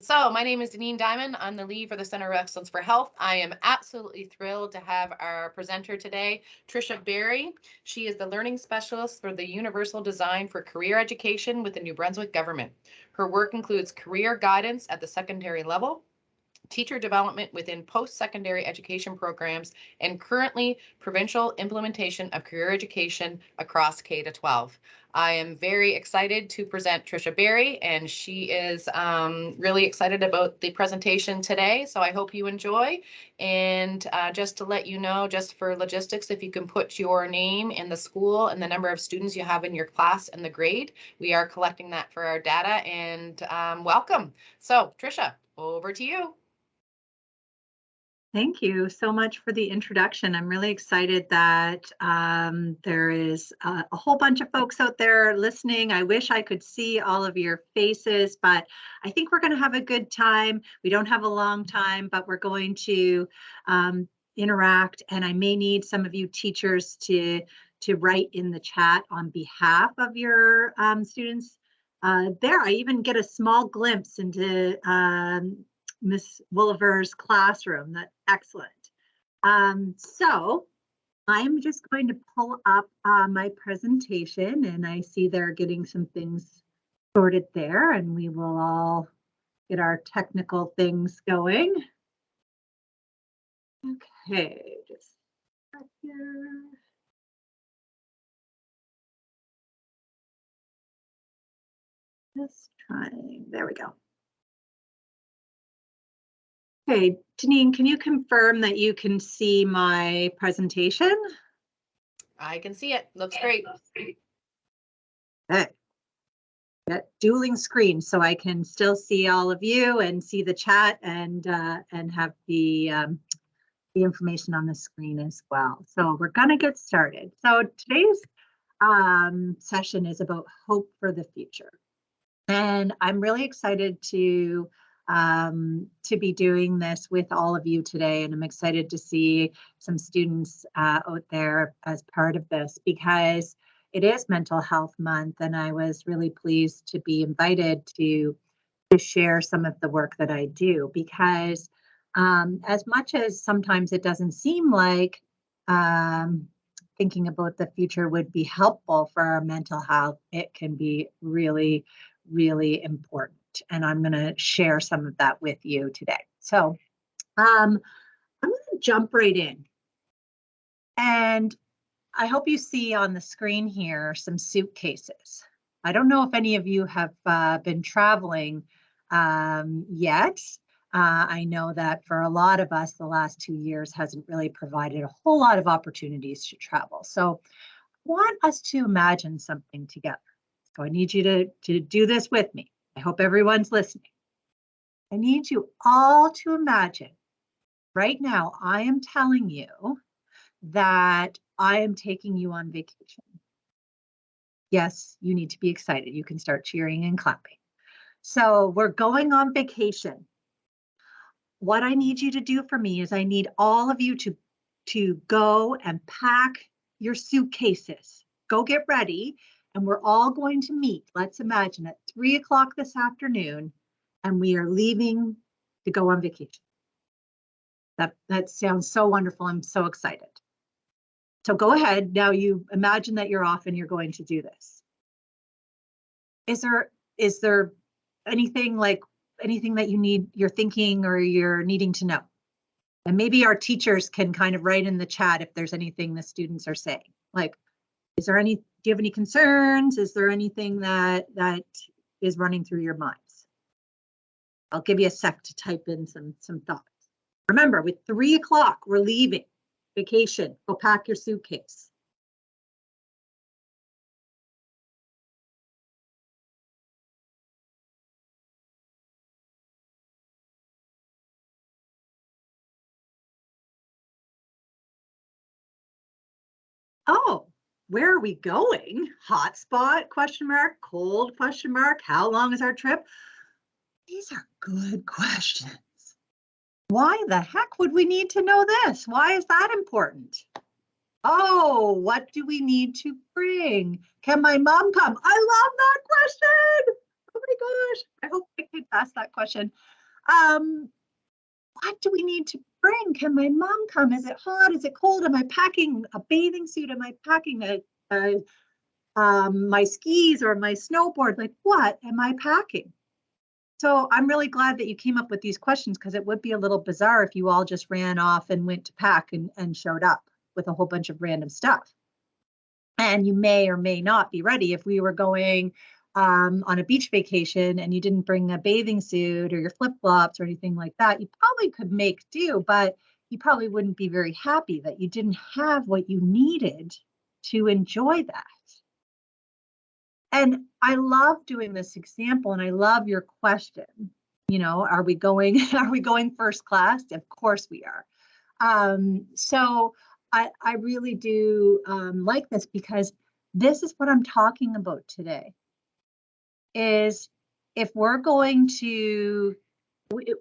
So my name is Deneen Diamond. I'm the lead for the Center of Excellence for Health. I am absolutely thrilled to have our presenter today, Tricia Berry. She is the learning specialist for the Universal Design for Career Education with the New Brunswick government. Her work includes career guidance at the secondary level, teacher development within post-secondary education programs, and currently provincial implementation of career education across K-12. I am very excited to present Tricia Berry, and she is really excited about the presentation today, so I hope you enjoy. And just to let you know, just for logistics, if you can put your name and the school and the number of students you have in your class and the grade, we are collecting that for our data, and welcome. So Tricia, over to you. Thank you so much for the introduction. I'm really excited that there is a whole bunch of folks out there listening. I wish I could see all of your faces, but I think we're going to have a good time. We don't have a long time, but we're going to interact, and I may need some of you teachers to write in the chat on behalf of your students. There, I even get a small glimpse into Miss Woolever's classroom. That's excellent. So I'm just going to pull up my presentation, and I see they're getting some things sorted there, and we will all get our technical things going. Okay, just here. Just trying, there we go. Okay, Deneen, can you confirm that you can see my presentation? I can see it. Looks great. Okay. Got dueling screens, so I can still see all of you and see the chat and have the information on the screen as well. So we're going to get started. So today's session is about hope for the future, and I'm really excited to be doing this with all of you today, and I'm excited to see some students out there as part of this, because it is Mental Health Month, and I was really pleased to be invited to share some of the work that I do, because as much as sometimes it doesn't seem like thinking about the future would be helpful for our mental health, it can be really, really important. And I'm going to share some of that with you today. So I'm going to jump right in. And I hope you see on the screen here some suitcases. I don't know if any of you have been traveling yet. I know that for a lot of us, the last 2 years hasn't really provided a whole lot of opportunities to travel. So I want us to imagine something together. So I need you to do this with me. I hope everyone's listening. I need you all to imagine right now, I am telling you that I am taking you on vacation. Yes, you need to be excited. You can start cheering and clapping. So we're going on vacation. What I need you to do for me is I need all of you to go and pack your suitcases. Go get ready. And we're all going to meet, let's imagine, at 3 o'clock this afternoon, and we are leaving to go on vacation. That sounds so wonderful. I'm so excited. So go ahead. Now you imagine that you're off and you're going to do this. Is there anything that you're thinking or you're needing to know? And maybe our teachers can kind of write in the chat if there's anything the students are saying. Like, do you have any concerns? Is there anything that is running through your minds? I'll give you a sec to type in some thoughts. Remember, with 3 o'clock, we're leaving vacation. Go pack your suitcase. Oh, where are we going? Hotspot, question mark, cold, question mark, how long is our trip? These are good questions. Why the heck would we need to know this? Why is that important? Oh, what do we need to bring? Can my mom come? I love that question. Oh my gosh, I hope my kids ask that question what do we need to bring? Can my mom come? Is it hot? Is it cold? Am I packing a bathing suit? Am I packing my skis or my snowboard? Like, what am I packing? So I'm really glad that you came up with these questions, because it would be a little bizarre if you all just ran off and went to pack and showed up with a whole bunch of random stuff. And you may or may not be ready. If we were going on a beach vacation and you didn't bring a bathing suit or your flip-flops or anything like that, you probably could make do, but you probably wouldn't be very happy that you didn't have what you needed to enjoy that. And I love doing this example, and I love your question. You know, are we going first class? Of course we are. So I really do like this, because this is what I'm talking about today. Is if we're going to,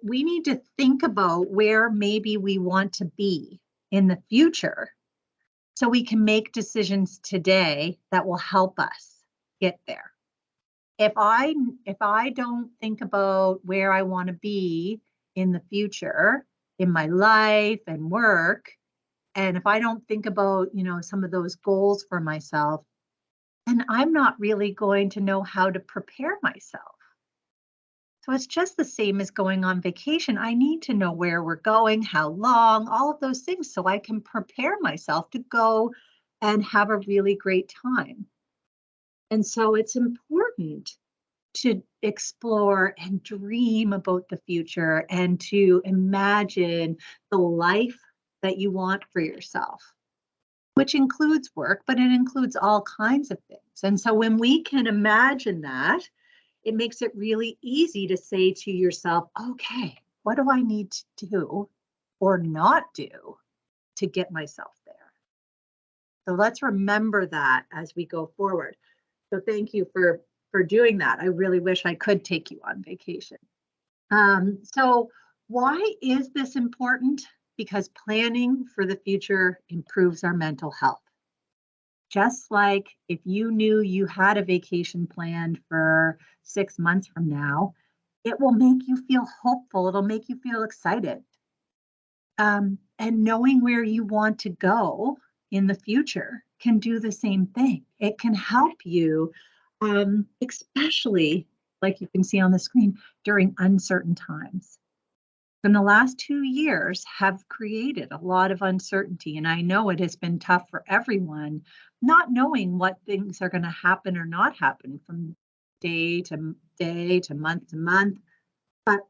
we need to think about where maybe we want to be in the future, so we can make decisions today that will help us get there. If I don't think about where I want to be in the future in my life and work, and if I don't think about, you know, some of those goals for myself, then I'm not really going to know how to prepare myself. So it's just the same as going on vacation. I need to know where we're going, how long, all of those things, so I can prepare myself to go and have a really great time. And so it's important to explore and dream about the future and to imagine the life that you want for yourself, which includes work, but it includes all kinds of things. And so when we can imagine that, it makes it really easy to say to yourself, okay, what do I need to do or not do to get myself there? So let's remember that as we go forward. So thank you for doing that. I really wish I could take you on vacation. So why is this important? Because planning for the future improves our mental health. Just like if you knew you had a vacation planned for 6 months from now, it will make you feel hopeful. It'll make you feel excited. And knowing where you want to go in the future can do the same thing. It can help you, especially like you can see on the screen, during uncertain times. And the last 2 years have created a lot of uncertainty. And I know it has been tough for everyone, not knowing what things are going to happen or not happen from day to day to month. But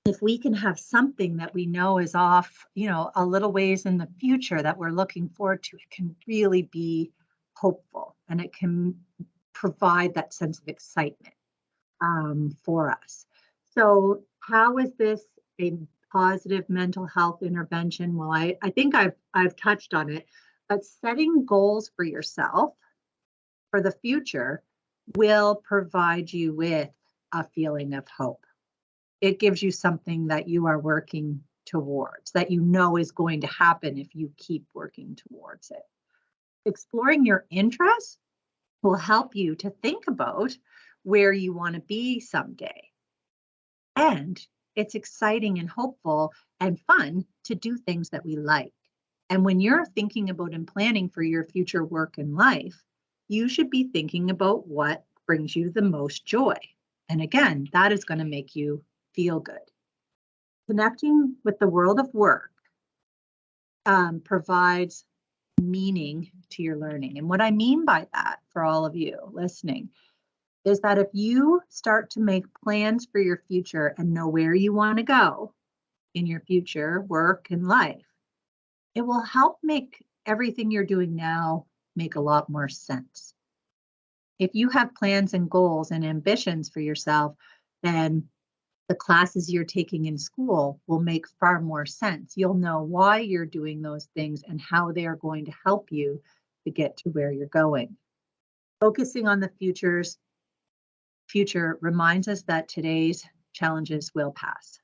if we can have something that we know is off, you know, a little ways in the future that we're looking forward to, it can really be hopeful, and it can provide that sense of excitement for us. So how is this a positive mental health intervention? Well, I think I've touched on it, but setting goals for yourself for the future will provide you with a feeling of hope. It gives you something that you are working towards, that you know is going to happen if you keep working towards it. Exploring your interests will help you to think about where you want to be someday. And it's exciting and hopeful and fun to do things that we like. And when you're thinking about and planning for your future work and life, you should be thinking about what brings you the most joy. And again, that is going to make you feel good. Connecting with the world of work provides meaning to your learning. And what I mean by that, for all of you listening, is that if you start to make plans for your future and know where you want to go in your future work and life, it will help make everything you're doing now make a lot more sense. If you have plans and goals and ambitions for yourself, then the classes you're taking in school will make far more sense. You'll know why you're doing those things and how they are going to help you to get to where you're going. Focusing on the future reminds us that today's challenges will pass,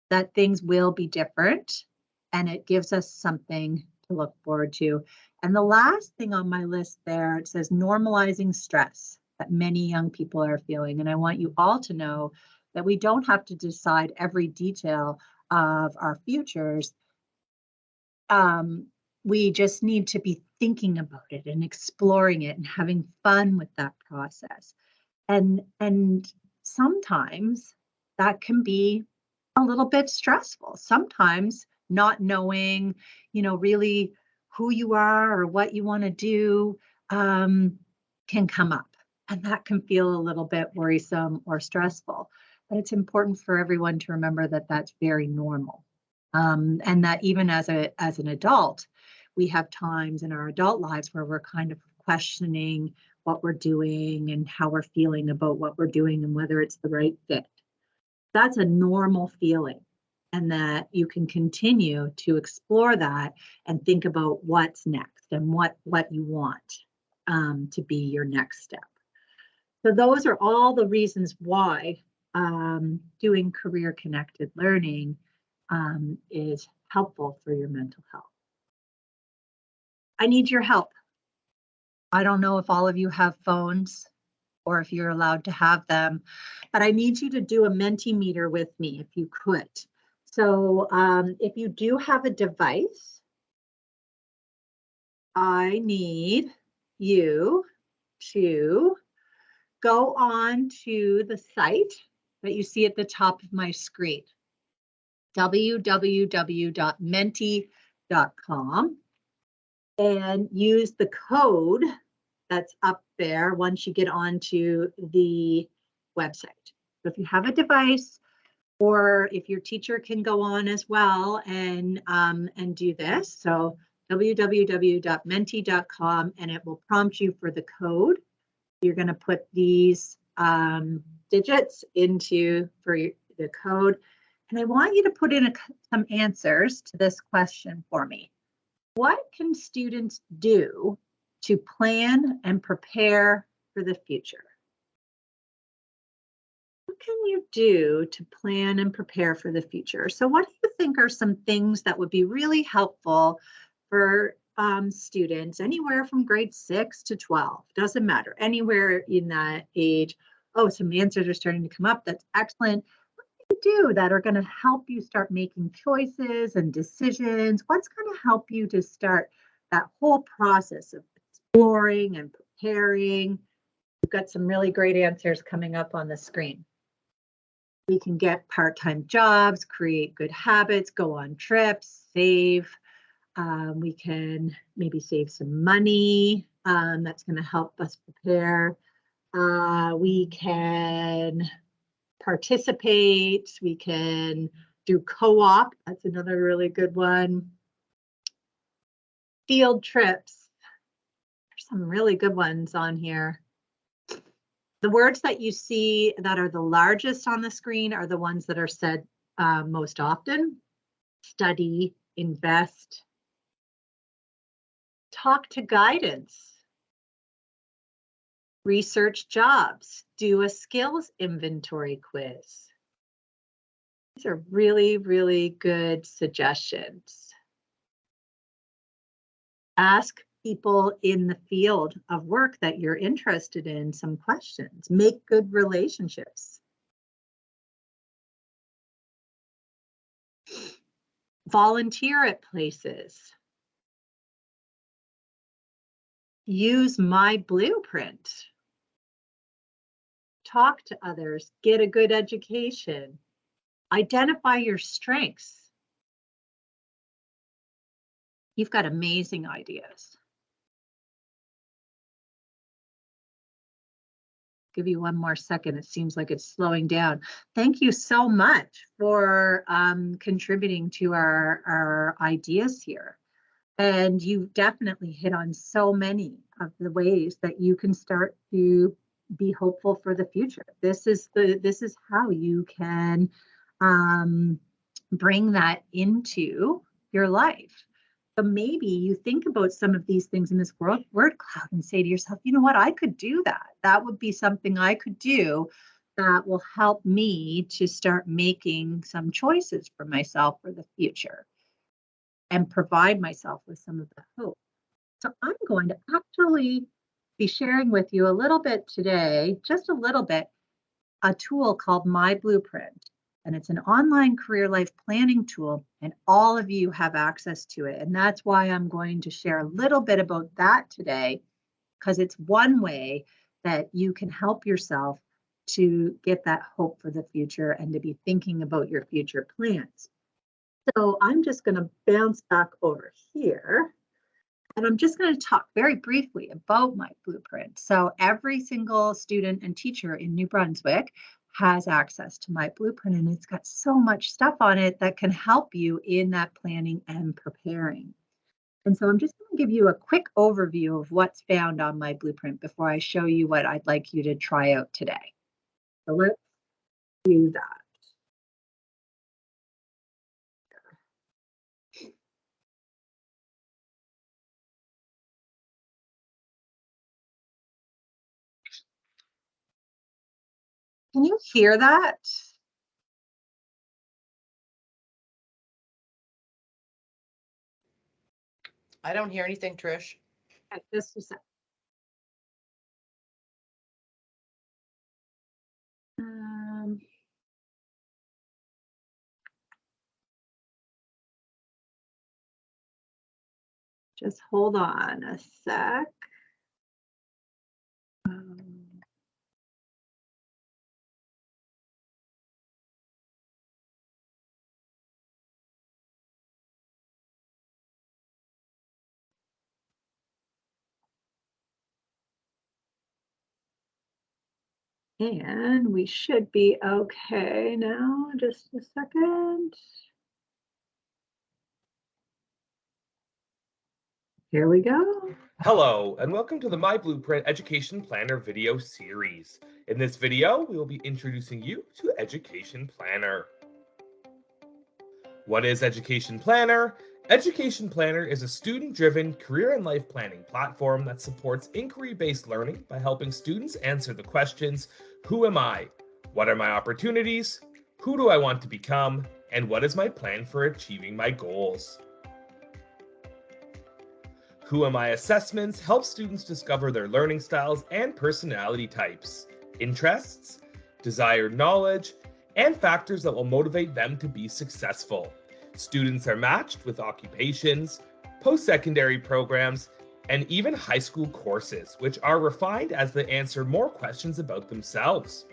that things will be different, and it gives us something to look forward to. And the last thing on my list there, it says normalizing stress that many young people are feeling. And I want you all to know that we don't have to decide every detail of our futures. We just need to be thinking about it and exploring it and having fun with that process. And sometimes that can be a little bit stressful. Sometimes not knowing, really who you are or what you want to do can come up. And that can feel a little bit worrisome or stressful. But it's important for everyone to remember that that's very normal. And that even as an adult, we have times in our adult lives where we're kind of questioning what we're doing and how we're feeling about what we're doing and whether it's the right fit. That's a normal feeling, and that you can continue to explore that and think about what's next and what you want to be your next step. So those are all the reasons why doing career-connected learning is helpful for your mental health. I need your help. I don't know if all of you have phones or if you're allowed to have them, but I need you to do a Mentimeter with me if you could. So if you do have a device, I need you to go on to the site that you see at the top of my screen, www.menti.com, and use the code that's up there once you get onto the website. So if you have a device, or if your teacher can go on as well and do this, so www.menti.com, and it will prompt you for the code. You're going to put these digits into for the code, and I want you to put in some answers to this question for me. What can students do to plan and prepare for the future? What can you do to plan and prepare for the future? So what do you think are some things that would be really helpful for students anywhere from grade 6 to 12? Doesn't matter, anywhere in that age. Oh, some answers are starting to come up. That's excellent. What do you do that are going to help you start making choices and decisions? What's going to help you to start that whole process of exploring and preparing? We've got some really great answers coming up on the screen. We can get part-time jobs, create good habits, go on trips, save. We can maybe save some money. That's going to help us prepare. We can participate. We can do co-op. That's another really good one. Field trips. There's some really good ones on here. The words that you see that are the largest on the screen are the ones that are said most often. Study, invest, talk to guidance, research jobs, do a skills inventory quiz. These are really, really good suggestions. Ask people in the field of work that you're interested in some questions. Make good relationships. Volunteer at places. Use myBlueprint. Talk to others. Get a good education. Identify your strengths. You've got amazing ideas. Give you one more second. It seems like it's slowing down. Thank you so much for contributing to our ideas here. And you've definitely hit on so many of the ways that you can start to be hopeful for the future. This is how you can bring that into your life. So maybe you think about some of these things in this word cloud and say to yourself, you know what, I could do that. That would be something I could do that will help me to start making some choices for myself for the future and provide myself with some of the hope. So I'm going to actually be sharing with you a little bit today, just a little bit, a tool called myBlueprint, and it's an online career life planning tool, and all of you have access to it. And that's why I'm going to share a little bit about that today, because it's one way that you can help yourself to get that hope for the future and to be thinking about your future plans. So I'm just going to bounce back over here. And I'm just going to talk very briefly about myBlueprint. So every single student and teacher in New Brunswick has access to myBlueprint, and it's got so much stuff on it that can help you in that planning and preparing. And so I'm just going to give you a quick overview of what's found on myBlueprint before I show you what I'd like you to try out today. So let's do that. Can you hear that? I don't hear anything, Trish. Okay, just a second. Just hold on a sec. And we should be okay now. Just a second. Here we go. Hello, and welcome to the myBlueprint Education Planner video series. In this video, we will be introducing you to Education Planner. What is Education Planner? Education Planner is a student-driven career and life planning platform that supports inquiry-based learning by helping students answer the questions, who am I? What are my opportunities? Who do I want to become? And what is my plan for achieving my goals? Who Am I assessments help students discover their learning styles and personality types, interests, desired knowledge, and factors that will motivate them to be successful. Students are matched with occupations, post-secondary programs, and even high school courses, which are refined as they answer more questions about themselves.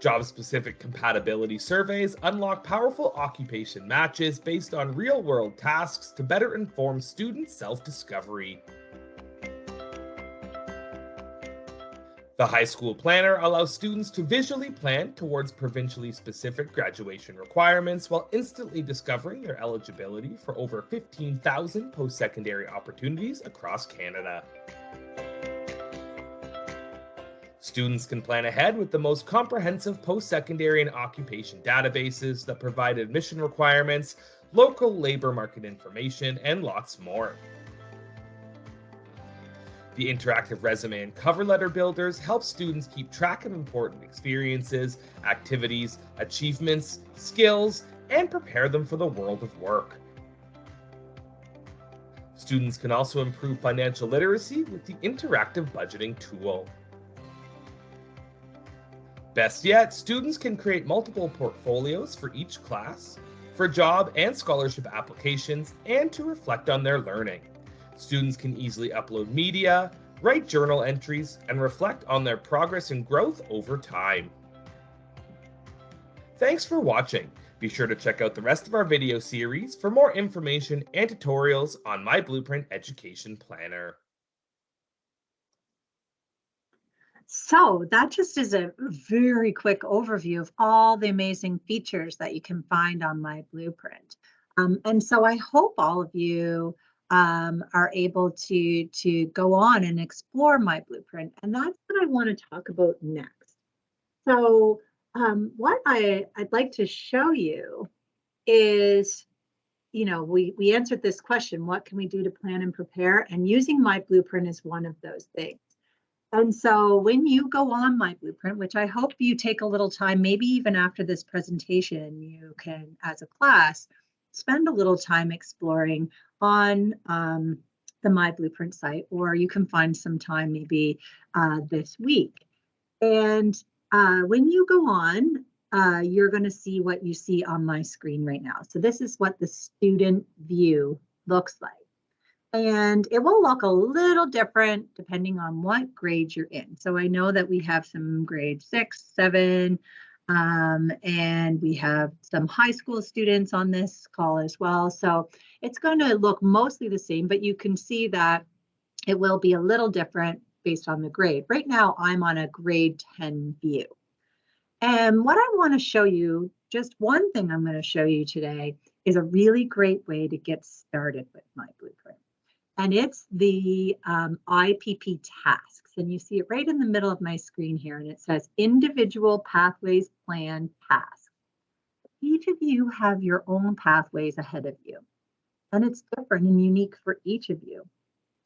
Job-specific compatibility surveys unlock powerful occupation matches based on real-world tasks to better inform student self-discovery. The High School Planner allows students to visually plan towards provincially specific graduation requirements while instantly discovering their eligibility for over 15,000 post-secondary opportunities across Canada. Students can plan ahead with the most comprehensive post-secondary and occupation databases that provide admission requirements, local labor market information, and lots more. The interactive resume and cover letter builders help students keep track of important experiences, activities, achievements, skills, and prepare them for the world of work. Students can also improve financial literacy with the interactive budgeting tool. Best yet, students can create multiple portfolios for each class, for job and scholarship applications, and to reflect on their learning. Students can easily upload media, write journal entries, and reflect on their progress and growth over time. Thanks for watching. Be sure to check out the rest of our video series for more information and tutorials on myBlueprint Education Planner. So that just is a very quick overview of all the amazing features that you can find on myBlueprint. And so I hope all of you are able to go on and explore myBlueprint. And that's what I want to talk about next. So what I'd like to show you is, you know, we answered this question, what can we do to plan and prepare? And using myBlueprint is one of those things. And so when you go on myBlueprint, which I hope you take a little time, maybe even after this presentation, you can, as a class, spend a little time exploring on the myBlueprint site, or you can find some time maybe this week. And when you go on, you're going to see what you see on my screen right now. So this is what the student view looks like. And it will look a little different depending on what grade you're in. So I know that we have some grade 6, 7, and we have some high school students on this call as well. So it's going to look mostly the same, but you can see that it will be a little different based on the grade. Right now, I'm on a grade 10 view. And what I want to show you, just one thing I'm going to show you today, is a really great way to get started with myBlueprint. And it's the IPP tasks. And you see it right in the middle of my screen here. And it says Individual Pathways Plan Tasks. Each of you have your own pathways ahead of you. And it's different and unique for each of you.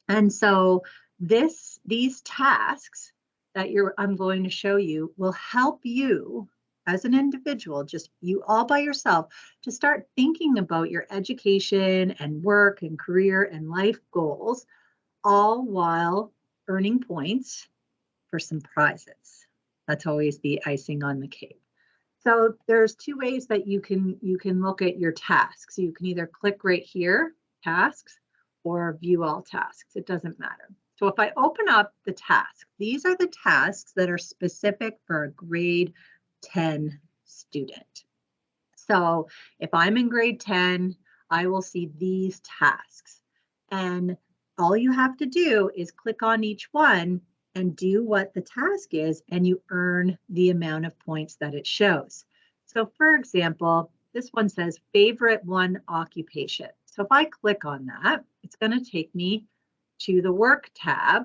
And so these tasks that I'm going to show you will help you as an individual, just you all by yourself, to start thinking about your education and work and career and life goals, all while earning points for some prizes. That's always the icing on the cake. So there's two ways that you can look at your tasks. You can either click right here, tasks, or view all tasks. It doesn't matter. So if I open up the task, these are the tasks that are specific for a grade 10 student. So if I'm in grade 10, I will see these tasks. And all you have to do is click on each one and do what the task is, and you earn the amount of points that it shows. So for example, this one says favorite one occupation. So if I click on that, it's going to take me to the work tab,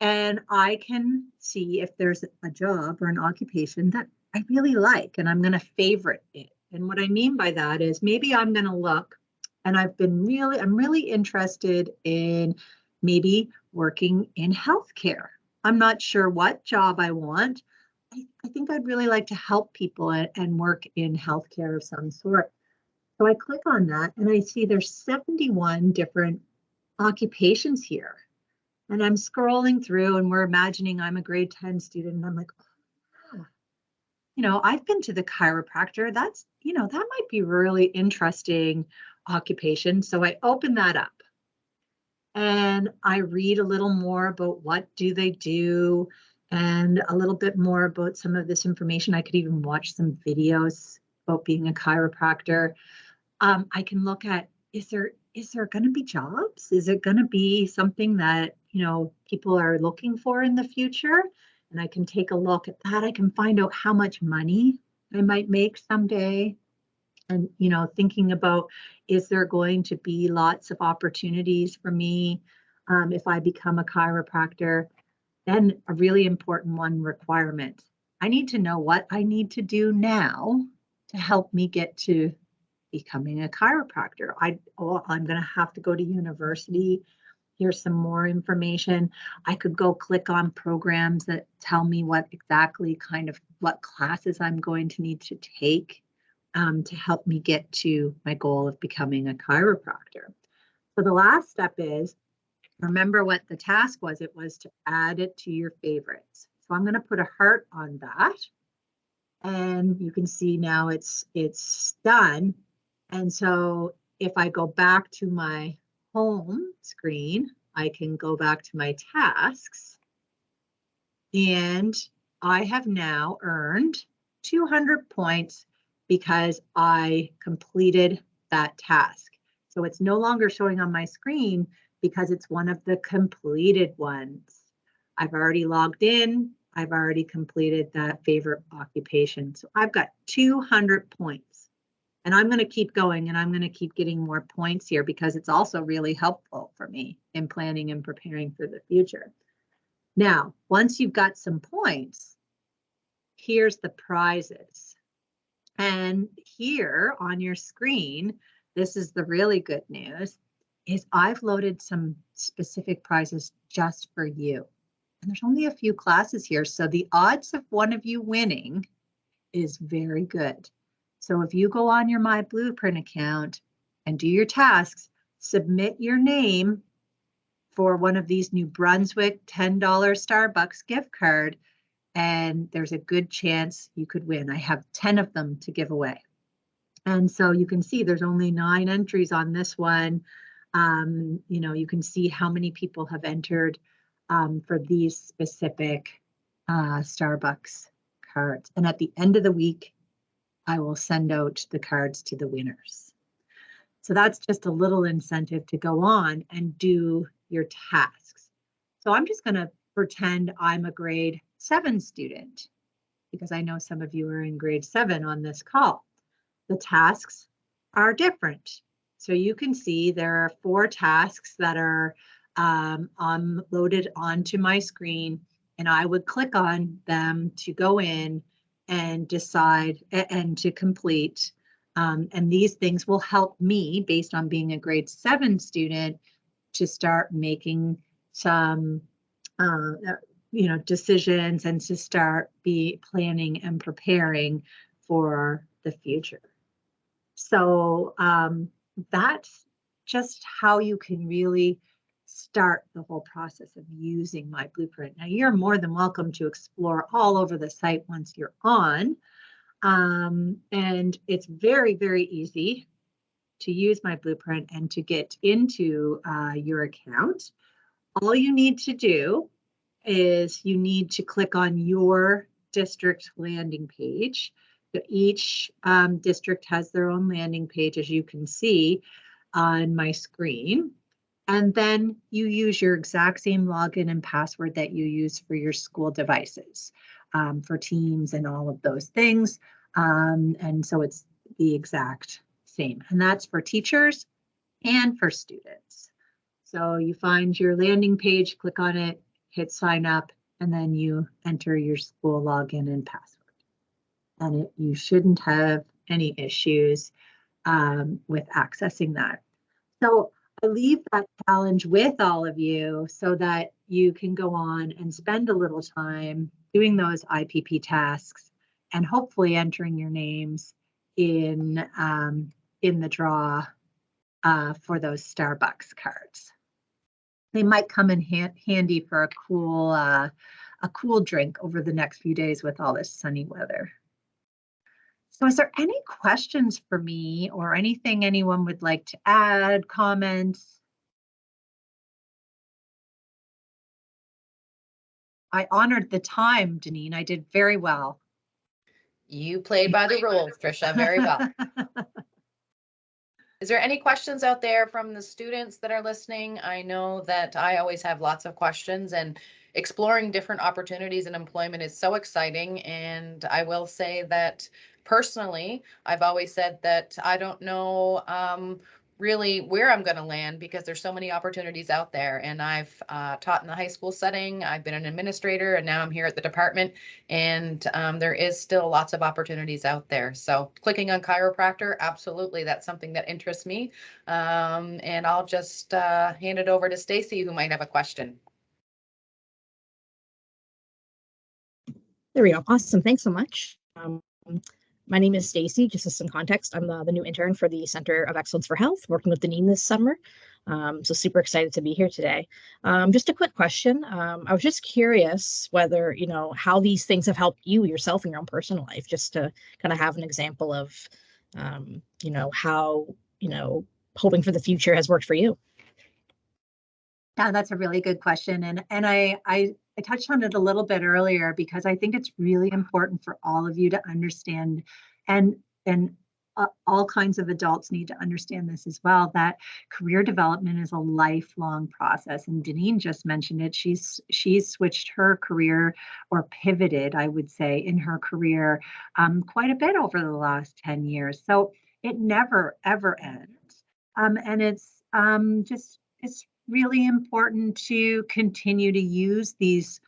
and I can see if there's a job or an occupation that I really like, and I'm going to favorite it. And what I mean by that is maybe I'm going to look, and I'm really interested in maybe working in healthcare. I'm not sure what job I want. I think I'd really like to help people and work in healthcare of some sort. So I click on that, and I see there's 71 different occupations here. And I'm scrolling through, and we're imagining I'm a grade 10 student, and I'm like, oh, I've been to the chiropractor. That might be really interesting occupation. So I open that up and I read a little more about what do they do and a little bit more about some of this information. I could even watch some videos about being a chiropractor. I can look at, is there going to be jobs? Is it going to be something that, people are looking for in the future? And I can take a look at that. I can find out how much money I might make someday. And, thinking about, is there going to be lots of opportunities for me if I become a chiropractor? Then a really important one, requirement. I need to know what I need to do now to help me get to becoming a chiropractor. I'm going to have to go to university. Here's some more information. I could go click on programs that tell me what classes I'm going to need to take to help me get to my goal of becoming a chiropractor. So the last step is, remember what the task was. It was to add it to your favorites. So I'm going to put a heart on that. And you can see now it's done. And so if I go back to my home screen, I can go back to my tasks, and I have now earned 200 points because I completed that task. So it's no longer showing on my screen because it's one of the completed ones. I've already logged in. I've already completed that favorite occupation. So I've got 200 points. And I'm going to keep going, and I'm going to keep getting more points here because it's also really helpful for me in planning and preparing for the future. Now, once you've got some points, here's the prizes. And here on your screen, this is the really good news, is I've loaded some specific prizes just for you. And there's only a few classes here, so the odds of one of you winning is very good. So if you go on your myBlueprint account and do your tasks, submit your name for one of these New Brunswick $10 Starbucks gift card, and there's a good chance you could win. I have 10 of them to give away. And so you can see there's only 9 entries on this one. You can see how many people have entered for these specific Starbucks cards. And at the end of the week, I will send out the cards to the winners. So that's just a little incentive to go on and do your tasks. So I'm just going to pretend I'm a grade 7 student, because I know some of you are in grade 7 on this call. The tasks are different. So you can see there are 4 tasks that are loaded onto my screen, and I would click on them to go in and decide and to complete. And these things will help me, based on being a grade 7 student, to start making some decisions and to start planning and preparing for the future. So that's just how you can really start the whole process of using myBlueprint. Now, you're more than welcome to explore all over the site once you're on. And it's very, very easy to use myBlueprint and to get into your account. All you need to do is you need to click on your district landing page. So each district has their own landing page, as you can see on my screen. And then you use your exact same login and password that you use for your school devices, for Teams and all of those things. And so it's the exact same. And that's for teachers and for students. So you find your landing page, click on it, hit sign up, and then you enter your school login and password. And you shouldn't have any issues with accessing that. So I leave that challenge with all of you so that you can go on and spend a little time doing those IPP tasks and hopefully entering your names in the draw for those Starbucks cards. They might come in handy for a cool drink over the next few days with all this sunny weather. So is there any questions for me or anything anyone would like to add, comments? I honored the time, Deneen. I did very well. You played by the rules, Tricia, very well. Is there any questions out there from the students that are listening? I know that I always have lots of questions, and exploring different opportunities in employment is so exciting. And I will say that personally, I've always said that I don't know really where I'm going to land, because there's so many opportunities out there. And I've taught in the high school setting, I've been an administrator, and now I'm here at the department, and there is still lots of opportunities out there. So clicking on chiropractor, absolutely, that's something that interests me. And I'll just hand it over to Stacy, who might have a question. There we go. Awesome. Thanks so much. My name is Stacy. Just as some context, I'm the new intern for the Center of Excellence for Health, working with Deneen this summer. So super excited to be here today. Just a quick question. I was just curious whether, how these things have helped you yourself in your own personal life, just to kind of have an example of, how, hoping for the future has worked for you. Yeah, that's a really good question. And I touched on it a little bit earlier, because I think it's really important for all of you to understand, and all kinds of adults need to understand this as well, that career development is a lifelong process. And Deneen just mentioned it. She's switched her career, or pivoted, I would say, in her career quite a bit over the last 10 years. So it never, ever ends. And it's really important to continue to use these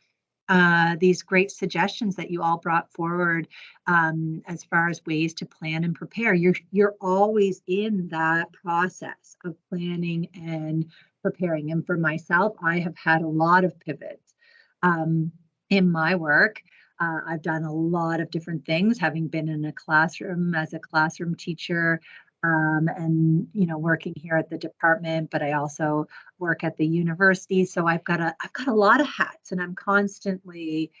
great suggestions that you all brought forward as far as ways to plan and prepare. You're always in that process of planning and preparing. And for myself, I have had a lot of pivots in my work. I've done a lot of different things, having been in a classroom as a classroom teacher, and working here at the department, but I also work at the university. So I've got a lot of hats, and I'm constantly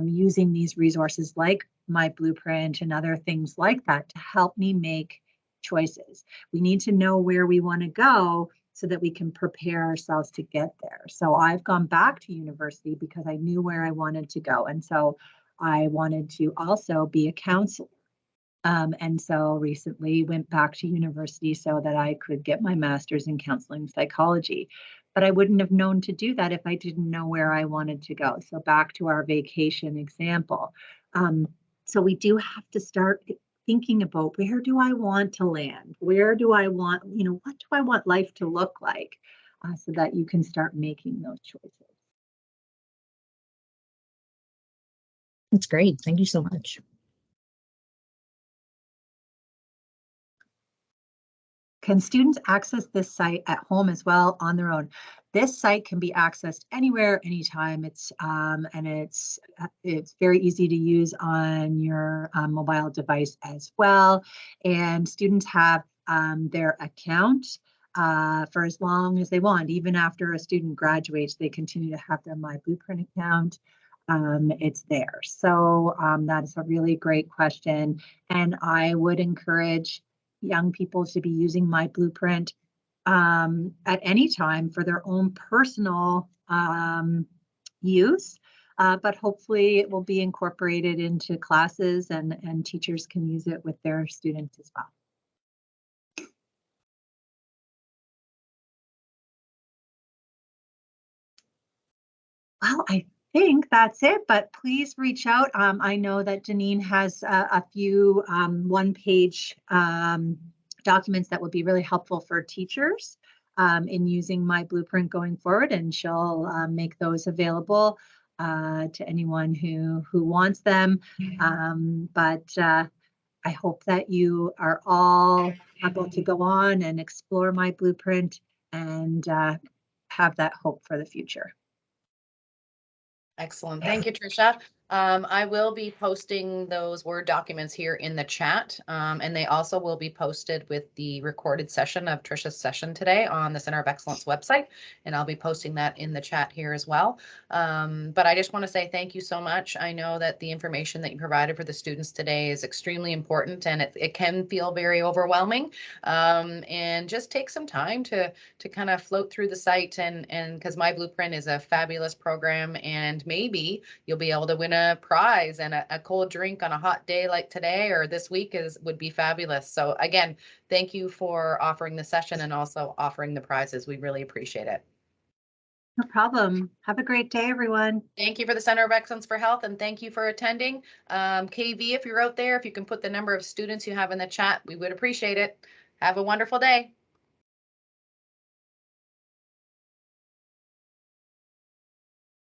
using these resources like myBlueprint and other things like that to help me make choices. We need to know where we want to go so that we can prepare ourselves to get there. So I've gone back to university because I knew where I wanted to go. And so I wanted to also be a counselor. And so recently went back to university so that I could get my master's in counseling psychology. But I wouldn't have known to do that if I didn't know where I wanted to go. So back to our vacation example. So we do have to start thinking about, where do I want to land? Where do I want, what do I want life to look like? So that you can start making those choices. That's great. Thank you so much. Can students access this site at home as well on their own? This site can be accessed anywhere, anytime. It's very easy to use on your mobile device as well. And students have their account for as long as they want. Even after a student graduates, they continue to have their myBlueprint account. It's there. So that is a really great question. And I would encourage young people to be using myBlueprint at any time for their own personal use, but hopefully it will be incorporated into classes and teachers can use it with their students as well. Well, I think that's it, but please reach out. I know that Janine has a few one-page documents that would be really helpful for teachers in using myBlueprint going forward, and she'll make those available to anyone who wants them. But I hope that you are all able to go on and explore myBlueprint and have that hope for the future. Excellent. Thank you, Tricia. I will be posting those Word documents here in the chat, and they also will be posted with the recorded session of Tricia's session today on the Center of Excellence website, and I'll be posting that in the chat here as well. But I just want to say thank you so much. I know that the information that you provided for the students today is extremely important, and it can feel very overwhelming, and just take some time to kind of float through the site, and because myBlueprint is a fabulous program, and maybe you'll be able to win a prize, and a cold drink on a hot day like today or this week would be fabulous. So again, thank you for offering the session and also offering the prizes. We really appreciate it. No problem. Have a great day, everyone. Thank you for the Center of Excellence for Health, and thank you for attending. KV, if you're out there, if you can put the number of students you have in the chat, we would appreciate it. Have a wonderful day.